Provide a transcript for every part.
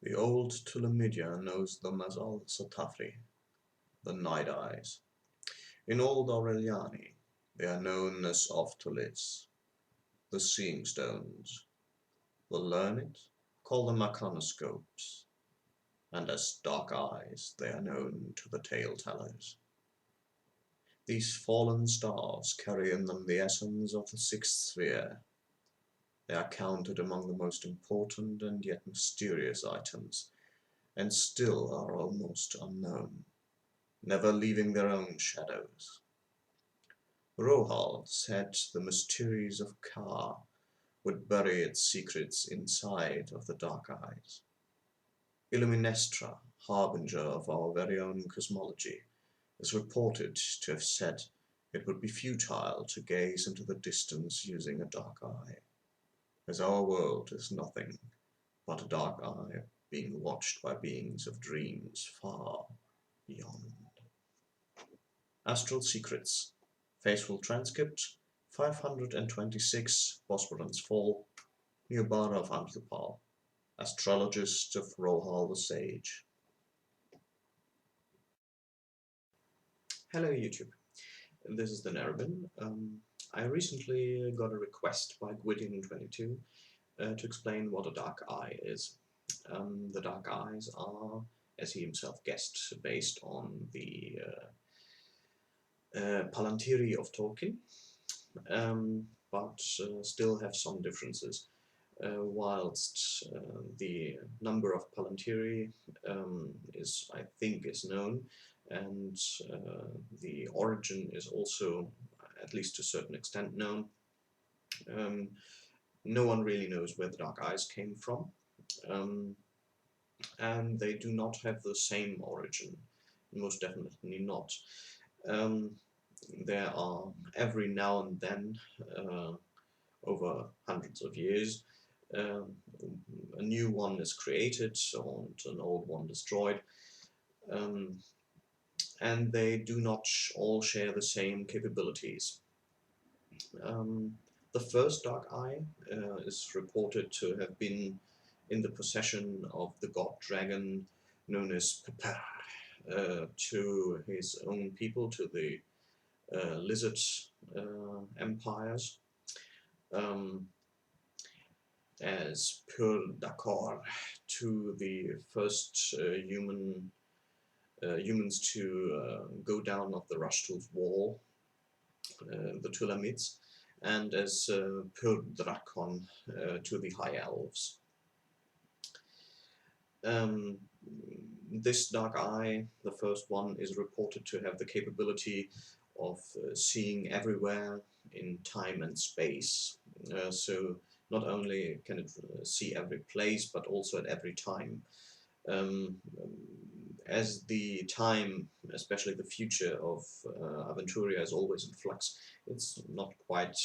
The old Tulamidia knows them as al-Satafri, the Night Eyes. In old Aureliani, they are known as Ophthalits, the Seeing Stones. The learned call them Arcanoscopes, and as Dark Eyes they are known to the Tale-tellers. These fallen stars carry in them the essence of the sixth sphere. They are counted among the most important and yet mysterious items, and still are almost unknown, never leaving their own shadows. Rohal said the mysteries of Ka would bury its secrets inside of the Dark Eyes. Illuminestra, harbinger of our very own cosmology, is reported to have said it would be futile to gaze into the distance using a dark eye, as our world is nothing but a dark eye being watched by beings of dreams far beyond. Astral Secrets, Faithful Transcript, 526 Bosporans Fall, near Bara of Amthapal, Astrologist of Rohal the Sage. Hello YouTube, this is the Narabin. I recently got a request by Gwydion22 to explain what a dark eye is. The dark eyes are, as he himself guessed, based on the Palantiri of Tolkien, but still have some differences. Whilst the number of Palantiri I think is known, and the origin is also, at least to a certain extent, known. No one really knows where the dark eyes came from, and they do not have the same origin, most definitely not. There are, every now and then, over hundreds of years, a new one is created and an old one destroyed, and they do not all share the same capabilities. The first dark eye is reported to have been in the possession of the god dragon known as Pepper, to his own people, to the lizard empires, as Pearl d'Accord to the first humans to go down of the Rushtul's wall, the Tulamids, and as Pearl Drakon to the High Elves. This dark eye, the first one, is reported to have the capability of seeing everywhere in time and space. So not only can it see every place, but also at every time. As the time, especially the future of Aventuria, is always in flux, it's not quite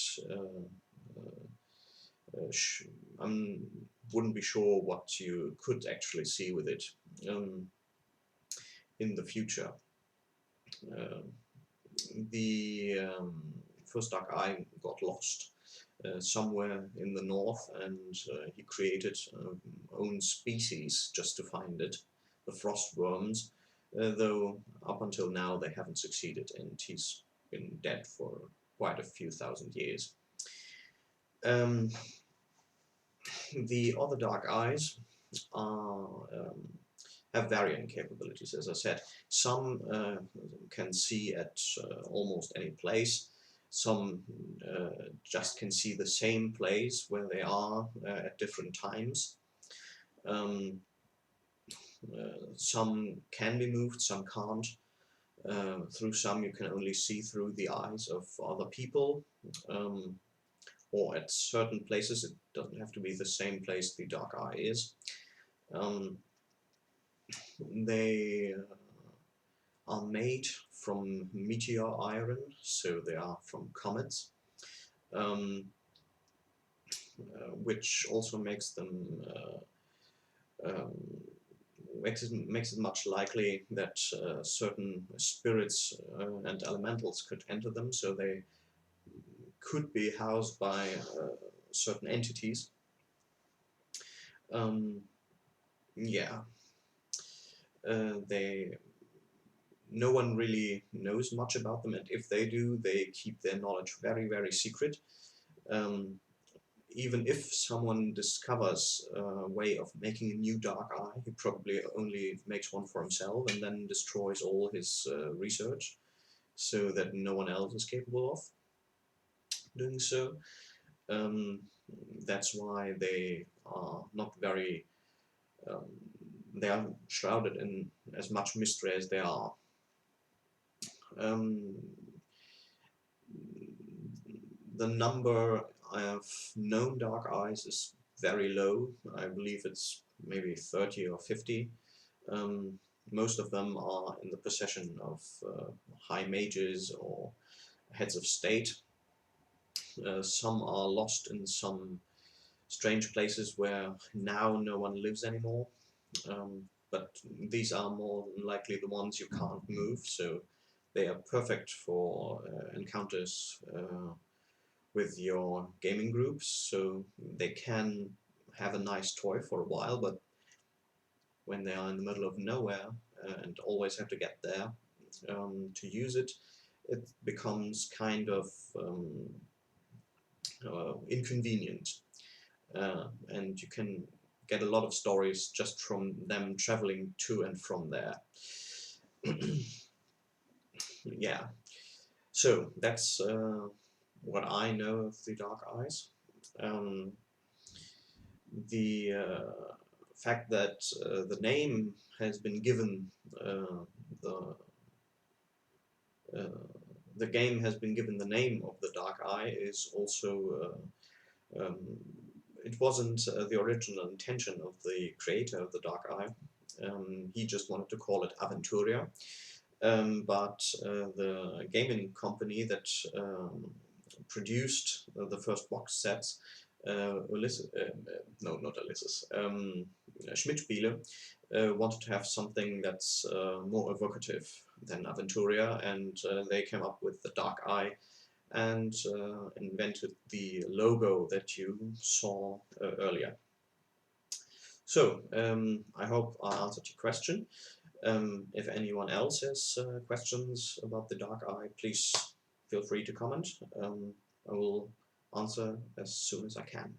I wouldn't be sure what you could actually see with it in the future. The first dark eye got lost somewhere in the north, and he created own species just to find it, the frost worms, though up until now they haven't succeeded, and he's been dead for quite a few thousand years. The other dark eyes are, have varying capabilities, as I said. Some can see at almost any place. Some just can see the same place where they are at different times. Some can be moved, some can't. Through some you can only see through the eyes of other people, or at certain places. It doesn't have to be the same place the dark eye is. They are made from meteor iron, so they are from comets, which also makes them makes it much likely that certain spirits and elementals could enter them, so they could be housed by certain entities. Yeah, they no one really knows much about them, and if they do, they keep their knowledge very, very secret. Um, Even if someone discovers a way of making a new dark eye, he probably only makes one for himself and then destroys all his research so that no one else is capable of doing so. Um, that's why they are not very, um, they are shrouded in as much mystery as they are. Um, the number of known dark eyes is very low. I believe it's maybe 30 or 50. Um, Most of them are in the possession of high mages or heads of state. Some are lost in some strange places where now no one lives anymore. But these are more than likely the ones you can't move, so they are perfect for encounters with your gaming groups. So they can have a nice toy for a while, but when they are in the middle of nowhere and always have to get there to use it, it becomes kind of inconvenient. And you can get a lot of stories just from them traveling to and from there. Yeah, so that's what I know of the Dark Eyes. Um, the fact that the name has been given, the uh, the game has been given the name of the Dark Eye is also it wasn't the original intention of the creator of the Dark Eye. He just wanted to call it Aventuria. But the gaming company that produced the first box sets, no, not Ulysses, Schmidt-Spiele, wanted to have something that's more evocative than Aventuria, and they came up with the Dark Eye and invented the logo that you saw earlier. So I hope I answered your question. If anyone else has questions about the Dark Eye, please feel free to comment. I will answer as soon as I can.